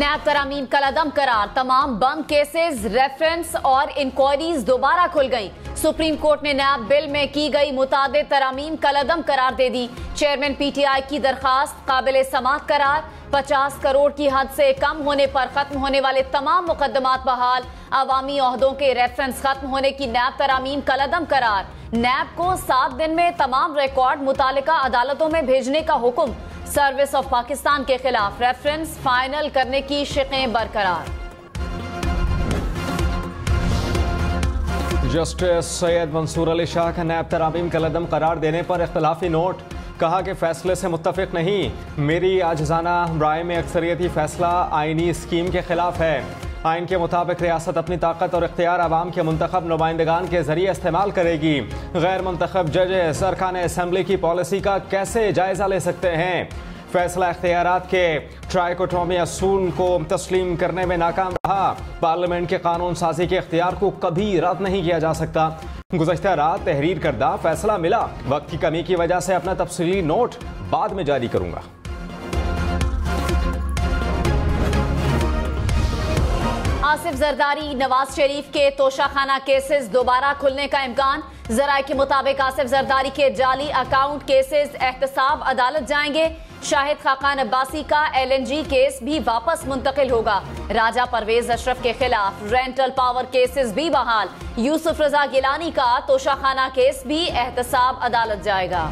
नैब तरामीम कलअदम करार, तमाम बंद केसेस, रेफरेंस और इंक्वायरीज दोबारा खुल गई। सुप्रीम कोर्ट ने नैब बिल में की गई मुतादिद तरामीम कलअदम करार दे दी। चेयरमैन पीटीआई की दरखास्त काबिल समाअत करार। 50 करोड़ की हद से कम होने पर खत्म होने वाले तमाम मुकदमात बहाल। अवामी ओहदों के रेफरेंस खत्म होने की नैब तरामीम कलअदम करार। नैब को 7 दिन में तमाम रिकॉर्ड मुतालिका अदालतों में भेजने का हुक्म। सर्विस ऑफ पाकिस्तान के खिलाफ रेफरेंस फाइनल करने की शिकें बरकरार। जस्टिस सैयद मंसूर अली शाह का नैब तरामीम कलअदम करार देने पर इख्तलाफी नोट। कहा कि फैसले से मुत्तफिक नहीं। मेरी आजिज़ाना राय में अक्सरियती फैसला आईनी स्कीम के खिलाफ है। आइन के मुताबिक रियासत अपनी ताकत और इख्तियार आवाम के मुंतखब नुमाइंदगान के जरिए इस्तेमाल करेगी। गैर मुंतखब जजेस अरकान असम्बली की पॉलिसी का कैसे जायजा ले सकते हैं? फैसला इख्तियारात के ट्राइकोटोमी असूल को तस्लीम करने में नाकाम रहा। पार्लियामेंट के कानून साजी के इख्तियार को कभी रद्द नहीं किया जा सकता। गुज़श्ता रात तहरीर करदा फैसला मिला। वक्त की कमी की वजह से अपना तफसीली नोट बाद में जारी करूंगा। आसिफ जरदारी, नवाज शरीफ के तोशाखाना केसेस दोबारा खुलने का इम्कान। जराये के मुताबिक आसिफ जरदारी के जाली अकाउंट केसेस एहतसाब अदालत जाएंगे। शाहिद खाकान अब्बासी का LNG केस भी वापस मुंतकिल होगा। राजा परवेज अशरफ के खिलाफ रेंटल पावर केसेस भी बहाल। यूसुफ रजा गिलानी का तोशाखाना केस भी एहतसाब अदालत जाएगा।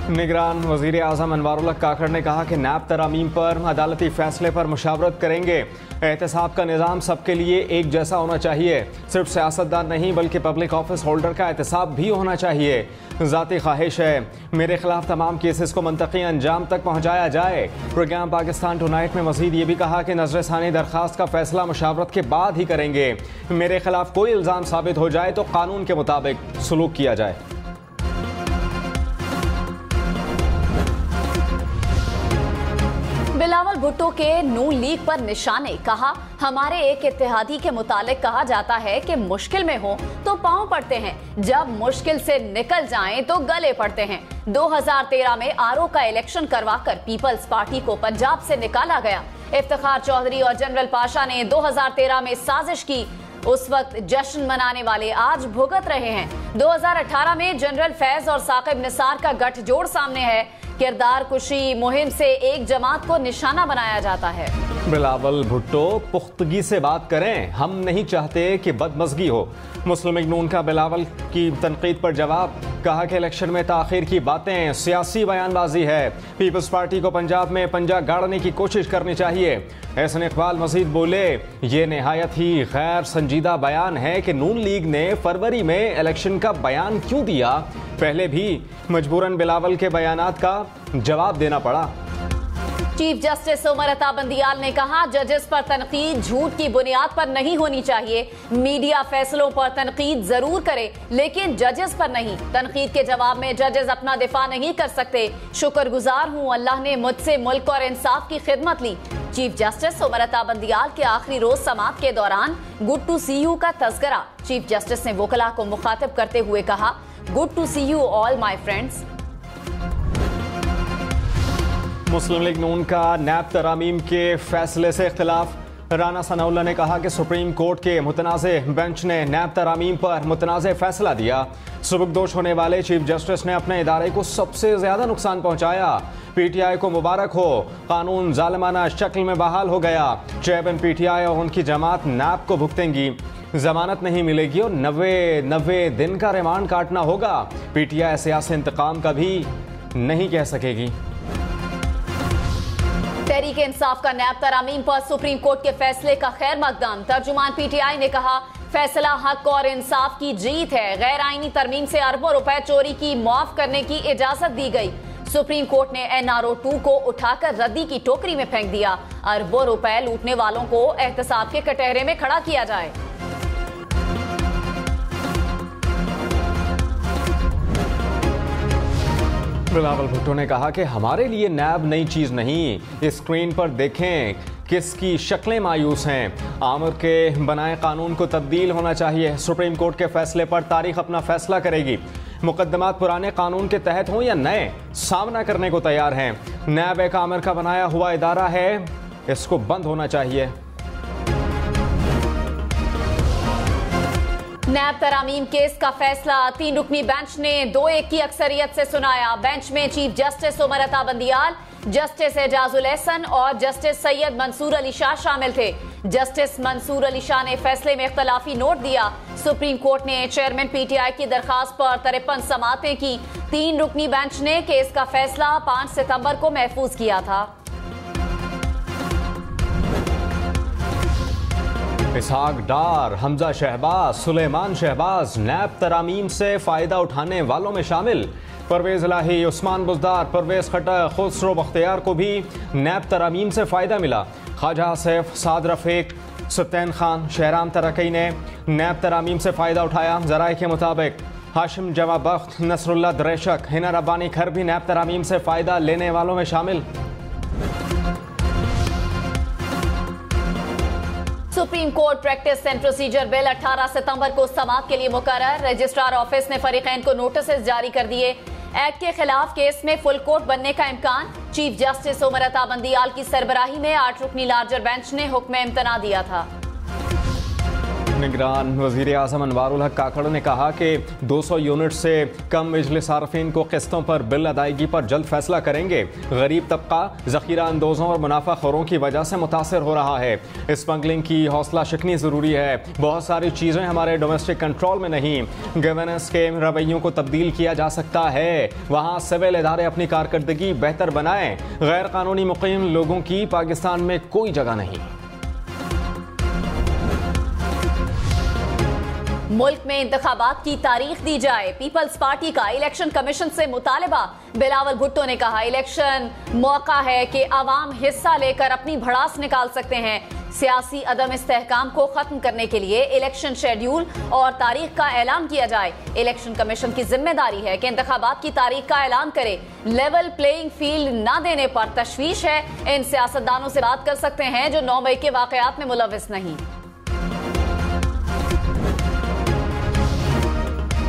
निगरान वज़ीर आज़म अनवारुल हक काकड़ ने कहा कि नैब तरामीम पर अदालती फैसले पर मुशावरत करेंगे। एहतसाब का निज़ाम सबके लिए एक जैसा होना चाहिए। सिर्फ सियासतदान नहीं बल्कि पब्लिक ऑफिस होल्डर का एहतसाब भी होना चाहिए। ज़ाती ख्वाहिश है मेरे खिलाफ तमाम केसेस को मंतकी अंजाम तक पहुँचाया जाए। प्रोग्राम पाकिस्तान टुनाइट में मज़ीद ये भी कहा कि नजरसानी दरखास्त का फैसला मुशावरत के बाद ही करेंगे। मेरे खिलाफ कोई इल्ज़ाम साबित हो जाए तो कानून के मुताबिक सलूक किया जाए। बिलावल भुट्टो के नून लीग पर निशाने। कहा हमारे एक इत्तेहादी के मुतालिक कहा जाता है कि मुश्किल में हो तो पांव पड़ते हैं, जब मुश्किल से निकल जाएं तो गले पड़ते हैं। 2013 में आरओ का इलेक्शन करवाकर पीपल्स पार्टी को पंजाब से निकाला गया। इफ्तिखार चौधरी और जनरल पाशा ने 2013 में साजिश की। उस वक्त जश्न मनाने वाले आज भुगत रहे हैं। 2018 में जनरल फैज और साकिब निसार का गठजोड़ सामने है। किरदार कुशी मुहिम से एक जमात को निशाना बनाया जाता है। बिलावल भुट्टो पुख्तगी से बात करें, हम नहीं चाहते कि बदमज़गी हो। मुस्लिम लीग नून का बिलावल की तनकीद पर जवाब। कहा कि इलेक्शन में ताखीर की बातें सियासी बयानबाजी है। पीपल्स पार्टी को पंजाब में पंजा गाड़ने की कोशिश करनी चाहिए। एहसन इकबाल मजीद बोले, ये नहायत ही गैर संजीदा बयान है कि नून लीग ने फरवरी में इलेक्शन का बयान क्यों दिया। पहले भी मजबूरन बिलावल के बयानात का जवाब देना पड़ा। चीफ जस्टिस उमर अता बंदियाल ने कहा जजेस पर तनकीद झूठ की बुनियाद पर नहीं होनी चाहिए। मीडिया फैसलों पर तनकीद जरूर करे लेकिन जजेस पर नहीं। तनकीद के जवाब में जजेस अपना दिफा नहीं कर सकते। शुक्रगुजार हूँ अल्लाह ने मुझसे मुल्क और इंसाफ की खिदमत ली। चीफ जस्टिस उमर अता बंदियाल के आखिरी रोज समाअत के दौरान गुड टू सी यू का तज़किरा। चीफ जस्टिस ने वकला को मुखातिब करते हुए कहा good to see you all my friends. Muslim League Noon का नैब तरामीम के फैसले से इख्तिलाफ। राना सनाउल्लाह ने कहा कि सुप्रीम कोर्ट के मुतनाज़े बेंच ने नैब तरामीम पर मुतनाज़े फैसला दिया। सुबकदोश होने वाले चीफ जस्टिस ने अपने इदारे को सबसे ज्यादा नुकसान पहुंचाया। पीटीआई को मुबारक हो, कानून जालिमाना शक्ल में बहाल हो गया। चेयरमैन पीटीआई और उनकी जमात नैब को भुगतेंगी। जमानत नहीं मिलेगी और 90 दिन का रिमांड काटना होगा। पीटीआई सियासी इंतकाम कभी नहीं कह सकेगी। तहरीक इंसाफ का नैब तरामीम पर सुप्रीम कोर्ट के फैसले का खैर मकदम। तर्जुमान पीटीआई ने कहा फैसला हक और इंसाफ की जीत है। गैर आईनी तरमीम से अरबों रुपए चोरी की माफ करने की इजाजत दी गई। सुप्रीम कोर्ट ने NRO 2 को उठाकर रद्दी की टोकरी में फेंक दिया। अरबों रुपए लूटने वालों को एहतसाब के कटहरे में खड़ा किया जाए। बिलावल भुट्टो ने कहा कि हमारे लिए नैब नई चीज नहीं। स्क्रीन पर देखें किसकी शक्लें मायूस हैं। आमर के बनाए कानून को तब्दील होना चाहिए। सुप्रीम कोर्ट के फैसले पर तारीख अपना फैसला करेगी। मुकदमात पुराने कानून के तहत हों या नए, सामना करने को तैयार हैं। नैब एक आमिर का बनाया हुआ इदारा है, इसको बंद होना चाहिए। नैब तरामीम केस का फैसला 3 रुकनी बेंच ने 2-1 की अक्सरियत से सुनाया। बेंच में chief justice Umar Ata Bandial, justice Ejazul Ehsan और जस्टिस सैयद मंसूर अली शाह शामिल थे। जस्टिस मंसूर अली शाह ने फैसले में इख्तलाफी नोट दिया। सुप्रीम कोर्ट ने चेयरमैन पीटीआई की दरखास्त पर 53 समाअतें की। 3 रुकनी बेंच ने केस का फैसला 5 सितंबर को महफूज किया था। इसहाक डार, हमजा शहबाज, सुलेमान शहबाज नैब तरामीम से फायदा उठाने वालों में शामिल। परवेज इलाही, उस्मान बुजदार, परवेज खटक, खुसरो बख्तियार को भी नैब तरामीम से फायदा मिला। ख्वाजा आसिफ, साद रफीक, सत्यन खान, शहराम तरकई ने नैब तरामीम से फायदा उठाया। जराये के मुताबिक हाशिम जमा बख्त, नसरुल्लाह दरेशक, हिना रब्बानी खर भी नैब तरामीम से फायदा लेने वालों में शामिल। Supreme court practice and procedure bill 18 सितंबर को समाअत के लिए मुकर्रर। रजिस्ट्रार ऑफिस ने फरीकैन को नोटिस जारी कर दिए। एक्ट के खिलाफ केस में फुल कोर्ट बनने का इम्कान। चीफ जस्टिस उमर अता बंदियाल की सरबराही में 8 रुकनी लार्जर बेंच ने हुक्म इम्तना दिया था। निगरान वज़ीर आज़म अनवारुल हक काकड़ ने कहा कि 200 यूनिट से कम बिजली सार्फिन को किस्तों पर बिल अदायगी पर जल्द फैसला करेंगे। गरीब तबका ज़ख़ीरा अंदोज़ों और मुनाफाखोरों की वजह से मुतासर हो रहा है। स्मगलिंग की हौसला शिकनी ज़रूरी है। बहुत सारी चीज़ें हमारे डोमेस्टिक कंट्रोल में नहीं। गवर्नेंस के रवैयों को तब्दील किया जा सकता है। वहाँ सिविल इदारे अपनी कारकर्दगी बेहतर बनाएं। गैर कानूनी मुकीम लोगों की पाकिस्तान में कोई जगह नहीं। मुल्क में इंतखाबात की तारीख दी जाए। पीपल्स पार्टी का इलेक्शन कमीशन से मुतालबा। बिलावल भुट्टो ने कहा, इलेक्शन मौका है कि आवाम हिस्सा लेकर अपनी भड़ास निकाल सकते हैं। सियासी अदम इस्तेहकाम को खत्म करने के लिए इलेक्शन शेड्यूल और तारीख का ऐलान किया जाए। इलेक्शन कमीशन की जिम्मेदारी है कि इंतखाबात की तारीख का ऐलान करे। लेवल प्लेइंग फील्ड न देने पर तशवीश है। इन सियासतदानों से बात कर सकते हैं जो 9 मई के वाकयात में मुलविस नहीं।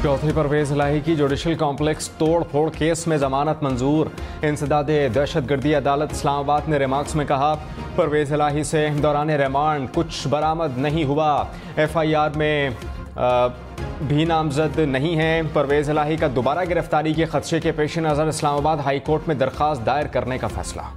चौथी परवेज इलाही की जुडिशल कॉम्प्लेक्स तोड़ फोड़ केस में जमानत मंजूर। इंसदादे दहशतगर्दी अदालत इस्लामाबाद ने रिमार्क्स में कहा, परवेज इलाही से दौरान रिमांड कुछ बरामद नहीं हुआ। FIR में भी नामजद नहीं है। परवेज इलाही का दोबारा गिरफ्तारी के खदशे के पेश नज़र इस्लामाबाद हाई कोर्ट में दरख्वास्त दायर करने का फैसला।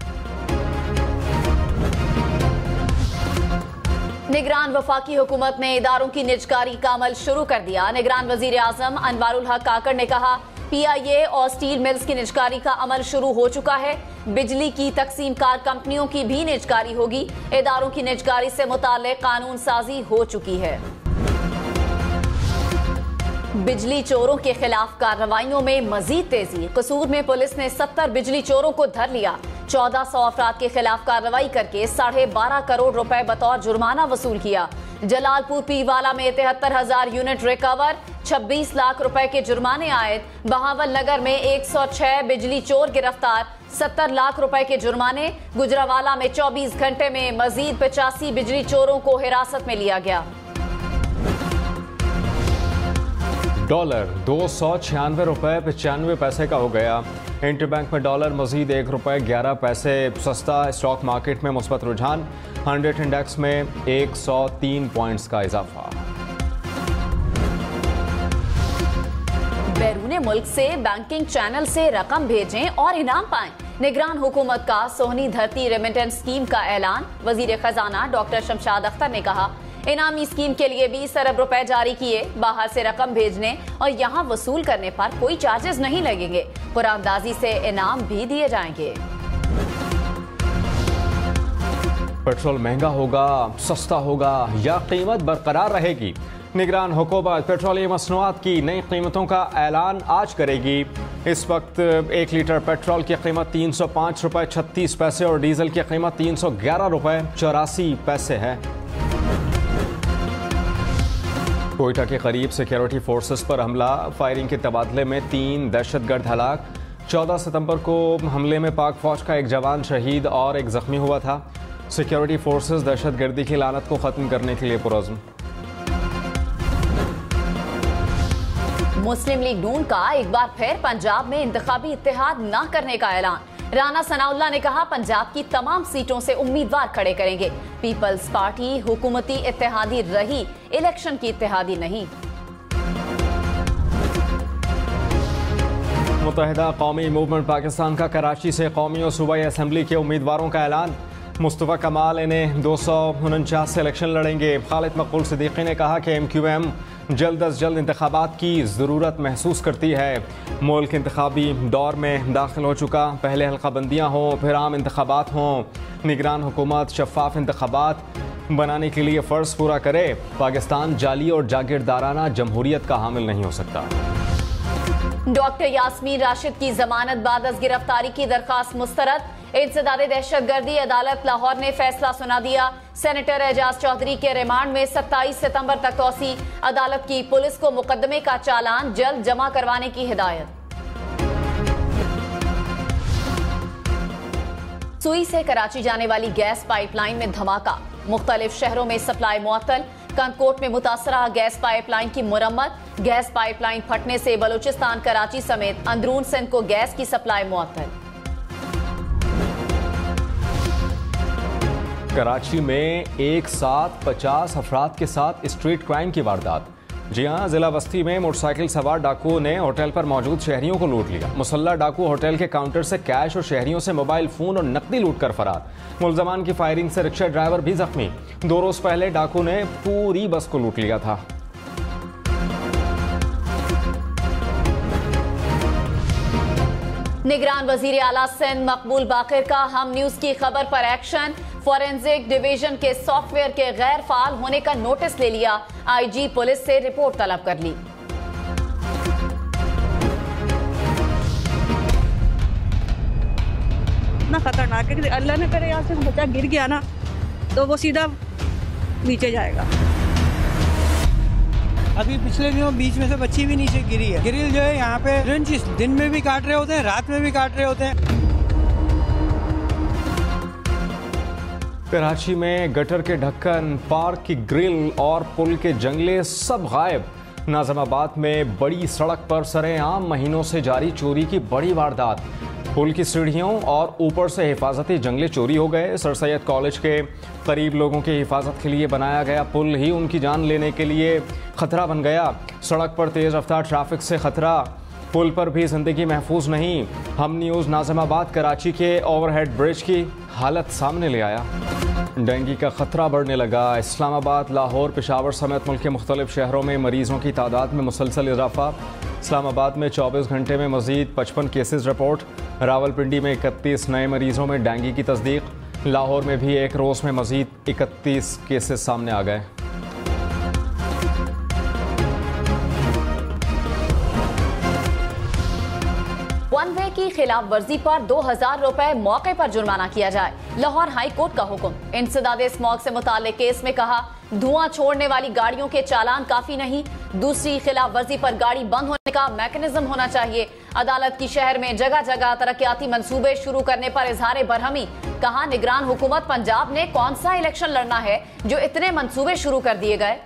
निगरान वफाकी हुकूमत ने इदारों की निजकारी का अमल शुरू कर दिया। निगरान वजीर आजम अनवारुल हक काकड़ ने कहा, PIA और स्टील मिल्स की निजकारी का अमल शुरू हो चुका है। बिजली की तकसीम कार कंपनियों की भी निजकारी होगी। इदारों की निजकारी से मुताल्लिक कानून साजी हो चुकी है। बिजली चोरों के खिलाफ कार्रवाइयों में मजीद तेजी। कसूर में पुलिस ने 70 बिजली चोरों को धर लिया। 1400 अफराद के खिलाफ कार्रवाई करके 12.5 करोड़ रुपए बतौर जुर्माना वसूल किया। जलालपुर पीवाला में 73,000 यूनिट रिकवर, 26 लाख रुपए के जुर्माने आयद। बहावल नगर में 106 बिजली चोर गिरफ्तार, 70 लाख रुपए के जुर्माने। गुजरावाला में 24 घंटे में मजीद 85 बिजली चोरों को हिरासत में लिया गया। डॉलर 296 रुपए 95 पैसे का हो गया। इंटरबैंक में डॉलर मजीद 1 रुपए 11 पैसे सस्ता। स्टॉक मार्केट में मुस्बत रुझान। 100 इंडेक्स में 103 पॉइंट्स का इजाफा। बैरून मुल्क से बैंकिंग चैनल से रकम भेजें और इनाम पाएं। निगरान हुकूमत का सोहनी धरती रेमिटेंस स्कीम का ऐलान। वजीर खजाना डॉक्टर शमशाद अख्तर ने कहा, इनामी स्कीम के लिए 20 अरब रुपए जारी किए। बाहर से रकम भेजने और यहाँ वसूल करने पर कोई चार्जेस नहीं लगेंगे। कुरानदाजी से इनाम भी दिए जाएंगे। पेट्रोल महंगा होगा, सस्ता होगा या कीमत बरकरार रहेगी? निगरान हुकूमत पेट्रोलियम मसनूआत की नई कीमतों का ऐलान आज करेगी। इस वक्त 1 लीटर पेट्रोल की कीमत 305 रुपए 36 पैसे और डीजल की कीमत 311 रुपए 84 पैसे है। कोयटा के करीब सिक्योरिटी फोर्सेस पर हमला, फायरिंग के तबादले में 3 दहशतगर्द हलाक। 14 सितंबर को हमले में पाक फौज का एक जवान शहीद और एक जख्मी हुआ था। सिक्योरिटी फोर्सेस दहशतगर्दी की लानत को खत्म करने के लिए पुरज़्म। मुस्लिम लीग नून का एक बार फिर पंजाब में इंतखाबी इत्तेहाद न करने का ऐलान। राना सनाउल्लाह ने कहा, पंजाब की तमाम सीटों से उम्मीदवार खड़े करेंगे। पीपल्स पार्टी हुकूमती इत्तेहादी रही, इलेक्शन की इत्तेहादी नहीं। मुत्तहिदा कौमी मूवमेंट पाकिस्तान का कराची से कौमी और सूबाई असम्बली के उम्मीदवारों का ऐलान। मुस्तफ़ा कमाल इन्हें 249 से इलेक्शन लड़ेंगे। खालिद मकबूल सिद्दीकी ने कहा कि MQM जल्द अज जल्द इंतखाबात की ज़रूरत महसूस करती है। मुल्क इंतखाबी दौर में दाखिल हो चुका, पहले हल्काबंदियाँ हों फिर आम इंतखाबात हों। निगरान हुकूमत शफाफ इंतखाबात बनाने के लिए फ़र्ज पूरा करे। पाकिस्तान जाली और जागीरदाराना जमहूरियत का हामिल नहीं हो सकता। डॉक्टर यास्मीन राशिद की जमानत बाद अज गिरफ्तारी की दरखास्त मुस्तरद। इंसदादे दहशतगर्दी अदालत लाहौर ने फैसला सुना दिया। सेनेटर एजाज चौधरी के रिमांड में 27 सितंबर तक तौसी। अदालत की पुलिस को मुकदमे का चालान जल्द जमा करवाने की हिदायत। सुई से कराची जाने वाली गैस पाइपलाइन में धमाका, मुख्तलिफ शहरों में सप्लाई मुअत्तल। कंदकोट में मुतासरा गैस पाइपलाइन की मुरम्मत। गैस पाइपलाइन फटने से बलूचिस्तान, कराची समेत अंदरून सिंध को गैस की सप्लाई मुअत्तल। कराची में एक साथ 50 अफराद के साथ स्ट्रीट क्राइम की वारदात। जी हां, जिला बस्ती में मोटरसाइकिल सवार डाकुओं ने होटल पर मौजूद शहरियों को लूट लिया। मुसल्ला डाकू होटल के काउंटर से कैश और शहरियों से मोबाइल फोन और नकदी लूट कर फरार। मुलजमान की फायरिंग से रिक्शा ड्राइवर भी जख्मी। 2 रोज पहले डाकू ने पूरी बस को लूट लिया था। निगरान वजीर आला सिंध मकबूल बाकिर का हम न्यूज की खबर पर एक्शन। फोरेंसिक डिवीजन के सॉफ्टवेयर के गैर फाल होने का नोटिस ले लिया। IG पुलिस से रिपोर्ट तलब कर ली। इतना खतरनाक है कि अल्लाह ने करे यहाँ से बच्चा गिर गया ना तो वो सीधा नीचे जाएगा। अभी पिछले दिनों बीच में से बच्ची भी नीचे गिरी है। गिरिल जो है यहाँ पे रिंच दिन में भी काट रहे होते हैं, रात में भी काट रहे होते हैं। कराची में गटर के ढक्कन, पार्क की ग्रिल और पुल के जंगले सब गायब। नाज़िमाबाद में बड़ी सड़क पर सरेआम महीनों से जारी चोरी की बड़ी वारदात। पुल की सीढ़ियों और ऊपर से हिफाजती जंगले चोरी हो गए। सर सैयद कॉलेज के करीब लोगों की हिफाजत के लिए बनाया गया पुल ही उनकी जान लेने के लिए खतरा बन गया। सड़क पर तेज़ रफ्तार ट्रैफिक से खतरा, पुल पर भी जिंदगी महफूज नहीं। हम न्यूज़ नाज़िमाबाद कराची के ओवरहेड ब्रिज की हालत सामने ले आया। डेंगू का खतरा बढ़ने लगा। इस्लामाबाद, लाहौर, पेशावर समेत मुल्क के मुख्तलिफ शहरों में मरीजों की तादाद में मुसलसल इजाफा। इस्लामाबाद में 24 घंटे में मजीद 55 केसेस रिपोर्ट। रावलपिंडी में 31 नए मरीजों में डेंगू की तस्दीक। लाहौर में भी एक रोज़ में मजीद 31 केसेस सामने आ गए। वन वे की खिलाफ वर्जी पर 2000 रुपए मौके पर जुर्माना किया जाए। लाहौर हाई कोर्ट का हुक्म। इंसदादे स्मॉग से मुताल्लिक केस में कहा, धुआं छोड़ने वाली गाड़ियों के चालान काफी नहीं, दूसरी खिलाफ वर्जी पर गाड़ी बंद होने का मैकेनिज्म होना चाहिए। अदालत की शहर में जगह जगह तरक्याती मंसूबे शुरू करने पर इजहार बरहमी। कहा, निगरान हुकूमत पंजाब ने कौन सा इलेक्शन लड़ना है जो इतने मंसूबे शुरू कर दिए गए।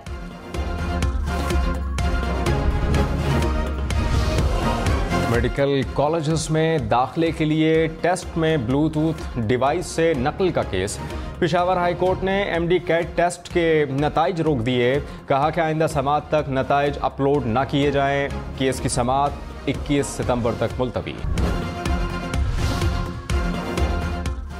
मेडिकल कॉलेजेस में दाखिले के लिए टेस्ट में ब्लूटूथ डिवाइस से नकल का केस। पेशावर हाई कोर्ट ने MD कैट टेस्ट के नताइज रोक दिए। कहा कि आइंदा समात तक नताइज अपलोड न किए जाएं। केस की समात 21 सितंबर तक मुलतवी।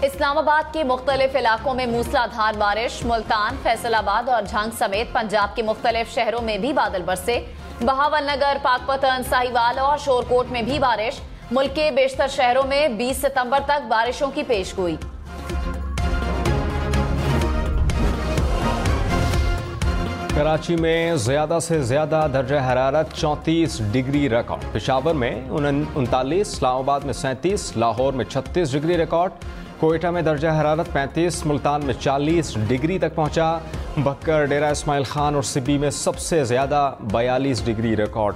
इस्लामाबाद के मुख्तलिफ इलाकों में मूसलाधार बारिश। मुल्तान, फैसलाबाद और झांग समेत पंजाब के मुख्तलिफ शहरों में भी बादल बरसे। बहावल नगर, पाकपतन, साहिवाल और शोरकोट में भी बारिश। मुल्क के बेशतर शहरों में 20 सितंबर तक बारिशों की पेशगोई। कराची में ज्यादा से ज्यादा दर्जा हरारत 34 डिग्री रिकॉर्ड। पेशावर में 39, इस्लामाबाद में 37, लाहौर में 36 डिग्री रिकॉर्ड। कोयटा में दर्जा हरारत 35, मुल्तान में 40 डिग्री तक पहुंचा। बक्कर, डेरा इस्माइल खान और सिब्बी में सबसे ज्यादा 42 डिग्री रिकॉर्ड।